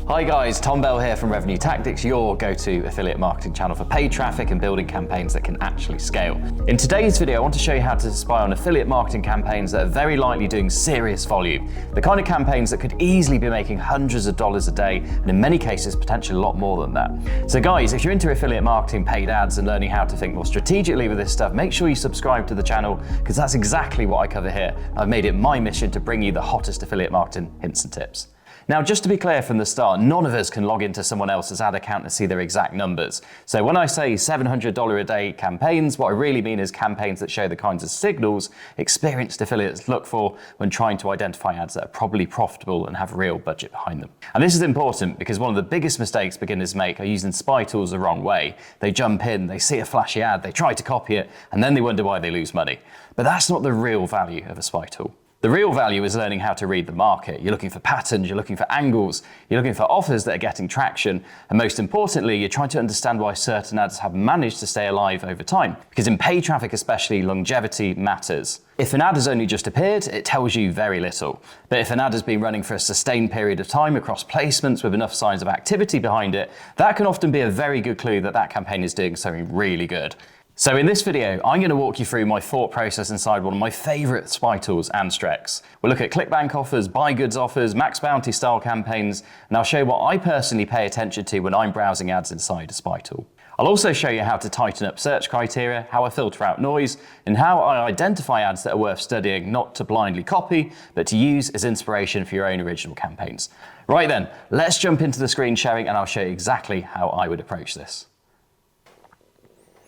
Hi guys, Tom Bell here from Revenue Tactics, your go-to affiliate marketing channel for paid traffic and building campaigns that can actually scale. In today's video, I want to show you how to spy on affiliate marketing campaigns that are very likely doing serious volume. The kind of campaigns that could easily be making hundreds of dollars a day, and in many cases, potentially a lot more than that. So guys, if you're into affiliate marketing, paid ads, and learning how to think more strategically with this stuff, make sure you subscribe to the channel, because that's exactly what I cover here. I've made it my mission to bring you the hottest affiliate marketing hints and tips. Now, just to be clear from the start, none of us can log into someone else's ad account and see their exact numbers. So when I say $700 a day campaigns, what I really mean is campaigns that show the kinds of signals experienced affiliates look for when trying to identify ads that are probably profitable and have real budget behind them. And this is important because one of the biggest mistakes beginners make are using spy tools the wrong way. They jump in, they see a flashy ad, they try to copy it, and then they wonder why they lose money. But that's not the real value of a spy tool. The real value is learning how to read the market. You're looking for patterns, you're looking for angles, you're looking for offers that are getting traction, and most importantly, you're trying to understand why certain ads have managed to stay alive over time. Because in paid traffic especially, longevity matters. If an ad has only just appeared, it tells you very little. But if an ad has been running for a sustained period of time across placements with enough signs of activity behind it, that can often be a very good clue that that campaign is doing something really good. So in this video, I'm going to walk you through my thought process inside one of my favorite spy tools, Anstrex. We'll look at ClickBank offers, BuyGoods offers, MaxBounty style campaigns, and I'll show you what I personally pay attention to when I'm browsing ads inside a spy tool. I'll also show you how to tighten up search criteria, how I filter out noise, and how I identify ads that are worth studying, not to blindly copy, but to use as inspiration for your own original campaigns. Right then, let's jump into the screen sharing and I'll show you exactly how I would approach this.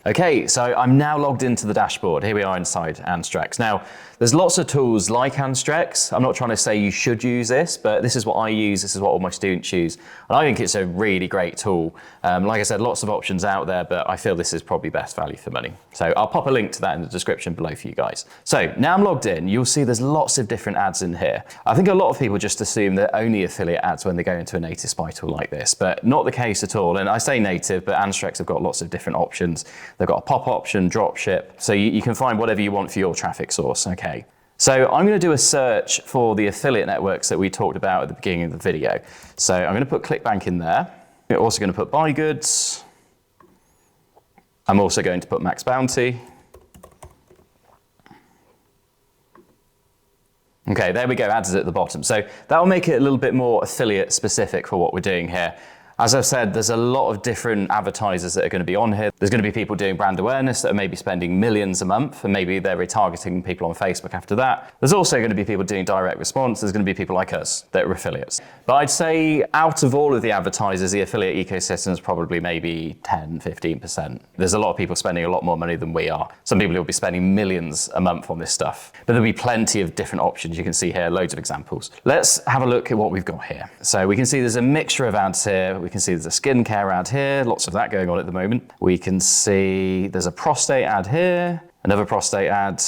Okay, so I'm now logged into the dashboard. Here we are inside Anstrex. Now, there's lots of tools like Anstrex. I'm not trying to say you should use this, but this is what I use. This is what all my students use. And I think it's a really great tool. Like I said, lots of options out there, but I feel this is probably best value for money. So I'll pop a link to that in the description below for you guys. So now I'm logged in, you'll see there's lots of different ads in here. I think a lot of people just assume they're only affiliate ads when they go into a native spy tool like this, but not the case at all. And I say native, but Anstrex have got lots of different options. They've got a pop option, drop ship, so you can find whatever you want for your traffic source, okay. So I'm going to do a search for the affiliate networks that we talked about at the beginning of the video. So I'm going to put ClickBank in there. We're also going to put BuyGoods. I'm also going to put MaxBounty. Okay, there we go, ads is at the bottom. So that'll make it a little bit more affiliate specific for what we're doing here. As I've said, there's a lot of different advertisers that are going to be on here. There's going to be people doing brand awareness that are maybe spending millions a month, and maybe they're retargeting people on Facebook after that. There's also going to be people doing direct response. There's going to be people like us that are affiliates. But I'd say out of all of the advertisers, the affiliate ecosystem is probably maybe 10, 15%. There's a lot of people spending a lot more money than we are. Some people will be spending millions a month on this stuff. But there'll be plenty of different options. You can see here, loads of examples. Let's have a look at what we've got here. So we can see there's a mixture of ads here. We can see there's a skincare ad here, lots of that going on at the moment. We can see there's a prostate ad here, another prostate ad.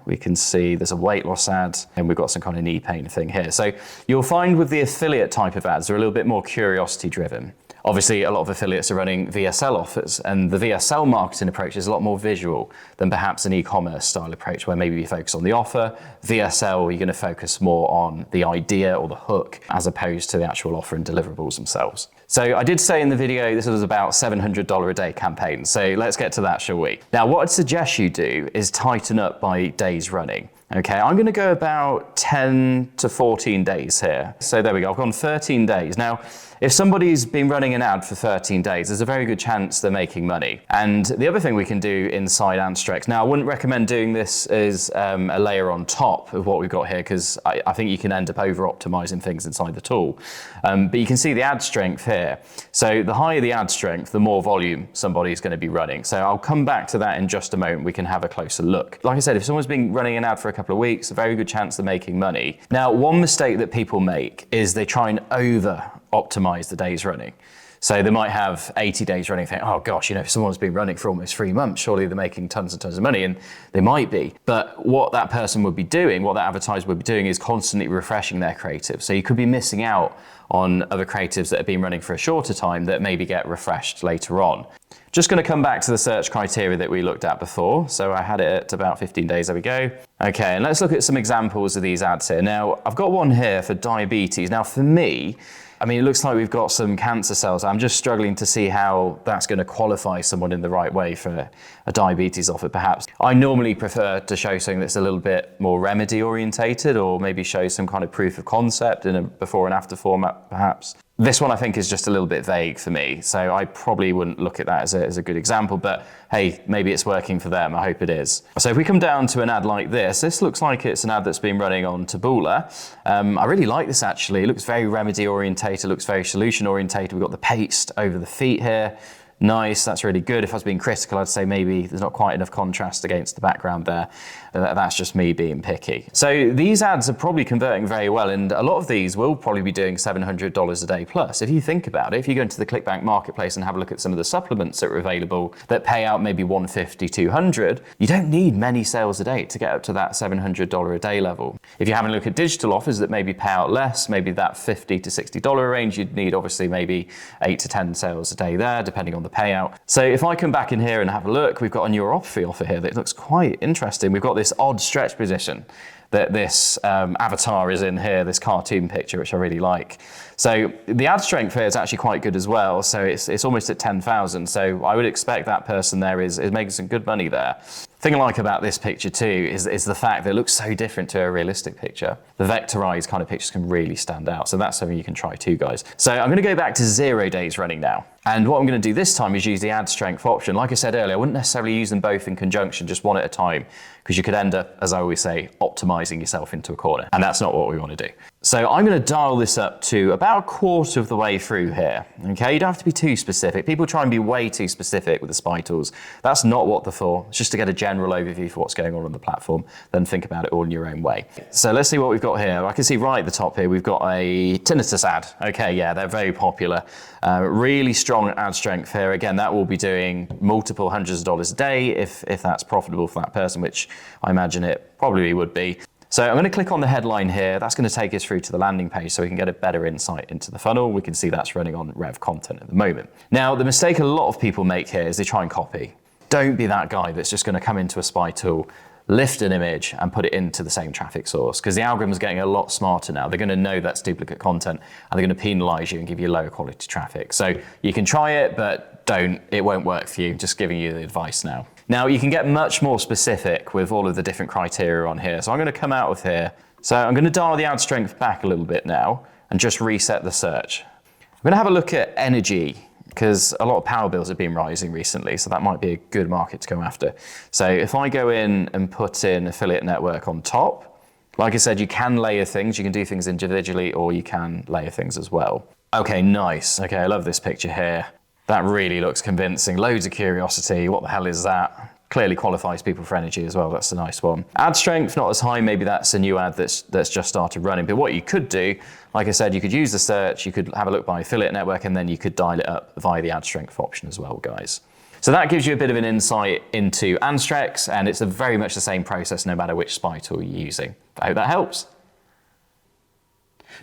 We can see there's a weight loss ad, and we've got some kind of knee pain thing here. So you'll find with the affiliate type of ads, they're a little bit more curiosity driven. Obviously, a lot of affiliates are running VSL offers, and the VSL marketing approach is a lot more visual than perhaps an e-commerce style approach where maybe you focus on the offer. VSL, you're going to focus more on the idea or the hook as opposed to the actual offer and deliverables themselves. So I did say in the video this was about $700 a day campaign, so let's get to that, shall we? Now, what I'd suggest you do is tighten up by days running. Okay, I'm going to go about 10 to 14 days here. So there we go, I've gone 13 days. Now, if somebody's been running an ad for 13 days, there's a very good chance they're making money. And the other thing we can do inside Anstrex, now I wouldn't recommend doing this as a layer on top of what we've got here, because I think you can end up over-optimizing things inside the tool. But you can see the ad strength here. So the higher the ad strength, the more volume somebody's going to be running. So I'll come back to that in just a moment. We can have a closer look. Like I said, if someone's been running an ad for a couple of weeks, a very good chance they're making money. Now, one mistake that people make is they try and over-optimize the days running. So they might have 80 days running, think, oh gosh, if someone's been running for almost 3 months, surely they're making tons and tons of money, and they might be. But what that person would be doing, what that advertiser would be doing is constantly refreshing their creative. So you could be missing out on other creatives that have been running for a shorter time that maybe get refreshed later on. Just going to come back to the search criteria that we looked at before. So I had it at about 15 days, there we go. Okay, and let's look at some examples of these ads here. Now, I've got one here for diabetes. Now, for me, I mean, it looks like we've got some cancer cells. I'm just struggling to see how that's going to qualify someone in the right way for a diabetes offer, perhaps. I normally prefer to show something that's a little bit more remedy orientated, or maybe show some kind of proof of concept in a before and after format, perhaps. This one I think is just a little bit vague for me, so I probably wouldn't look at that as a good example, but hey, maybe it's working for them, I hope it is. So if we come down to an ad like this looks like it's an ad that's been running on Taboola. I really like this actually, it looks very remedy orientated, looks very solution orientated. We've got the paste over the feet here. Nice, that's really good. If I was being critical, I'd say maybe there's not quite enough contrast against the background there. That's just me being picky. So these ads are probably converting very well, and a lot of these will probably be doing $700 a day plus. If you think about it, if you go into the ClickBank marketplace and have a look at some of the supplements that are available that pay out maybe $150, $200, you don't need many sales a day to get up to that $700 a day level. If you're having a look at digital offers that maybe pay out less, maybe that $50 to $60 range, you'd need obviously maybe 8 to 10 sales a day there, depending on the payout. So if I come back in here and have a look, we've got a neuropathy offer here that looks quite interesting. We've got this odd stretch position that this avatar is in here, this cartoon picture, which I really like. So the ad strength here is actually quite good as well. So it's almost at 10,000. So I would expect that person there is making some good money there. The thing I like about this picture too is the fact that it looks so different to a realistic picture. The vectorized kind of pictures can really stand out. So that's something you can try too, guys. So I'm going to go back to 0 days running now. And what I'm going to do this time is use the ad strength option. Like I said earlier, I wouldn't necessarily use them both in conjunction, just one at a time, because you could end up, as I always say, optimizing yourself into a corner. And that's not what we want to do. So I'm going to dial this up to about a quarter of the way through here. Okay, you don't have to be too specific. People try and be way too specific with the spy tools. That's not what they're for. It's just to get a general overview for what's going on the platform, then think about it all in your own way. So let's see what we've got here. I can see right at the top here, we've got a tinnitus ad. Okay, yeah, they're very popular. Really strong ad strength here. Again, that will be doing multiple hundreds of dollars a day if that's profitable for that person, which I imagine it probably would be. So I'm going to click on the headline here. That's going to take us through to the landing page so we can get a better insight into the funnel. We can see that's running on Rev content at the moment. Now, the mistake a lot of people make here is they try and copy. Don't be that guy that's just going to come into a spy tool, lift an image and put it into the same traffic source, because the algorithm's getting a lot smarter now. They're going to know that's duplicate content and they're going to penalize you and give you lower quality traffic. So you can try it, but don't. It won't work for you. Just giving you the advice now. Now you can get much more specific with all of the different criteria on here. So I'm going to come out of here. So I'm going to dial the ad strength back a little bit now and just reset the search. I'm going to have a look at energy, because a lot of power bills have been rising recently, so that might be a good market to go after. So if I go in and put in affiliate network on top, like I said, you can layer things, you can do things individually, or you can layer things as well. Okay, nice. Okay, I love this picture here. That really looks convincing. Loads of curiosity. What the hell is that? Clearly qualifies people for energy as well. That's a nice one. Ad strength, not as high. Maybe that's a new ad that's just started running. But what you could do, like I said, you could use the search, you could have a look by affiliate network, and then you could dial it up via the ad strength option as well, guys. So that gives you a bit of an insight into Anstrex, and it's very much the same process no matter which spy tool you're using. I hope that helps.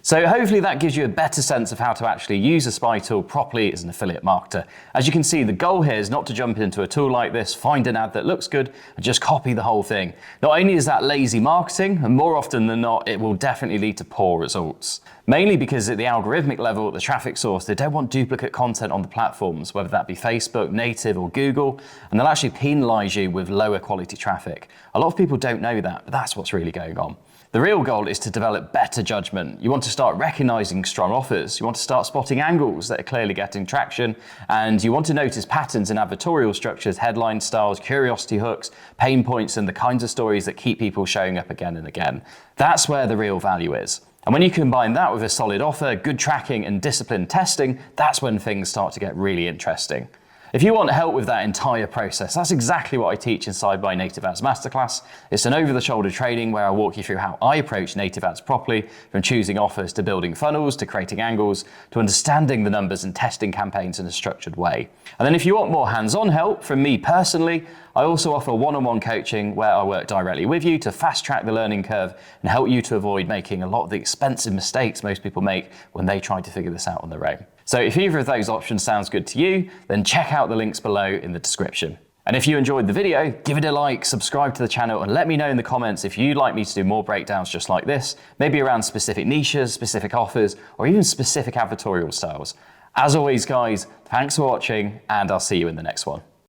So hopefully that gives you a better sense of how to actually use a spy tool properly as an affiliate marketer. As you can see, the goal here is not to jump into a tool like this, find an ad that looks good, and just copy the whole thing. Not only is that lazy marketing, and more often than not, it will definitely lead to poor results. Mainly because at the algorithmic level, at the traffic source, they don't want duplicate content on the platforms, whether that be Facebook, native, or Google, and they'll actually penalize you with lower quality traffic. A lot of people don't know that, but that's what's really going on. The real goal is to develop better judgment. You want to start recognizing strong offers. You want to start spotting angles that are clearly getting traction. And you want to notice patterns in advertorial structures, headline styles, curiosity hooks, pain points, and the kinds of stories that keep people showing up again and again. That's where the real value is. And when you combine that with a solid offer, good tracking, and disciplined testing, that's when things start to get really interesting. If you want help with that entire process, that's exactly what I teach inside my Native Ads Masterclass. It's an over-the-shoulder training where I walk you through how I approach native ads properly, from choosing offers to building funnels to creating angles to understanding the numbers and testing campaigns in a structured way. And then if you want more hands-on help from me personally, I also offer one-on-one coaching where I work directly with you to fast-track the learning curve and help you to avoid making a lot of the expensive mistakes most people make when they try to figure this out on their own. So if either of those options sounds good to you, then check out the links below in the description. And if you enjoyed the video, give it a like, subscribe to the channel, and let me know in the comments if you'd like me to do more breakdowns just like this, maybe around specific niches, specific offers, or even specific advertorial styles. As always, guys, thanks for watching, and I'll see you in the next one.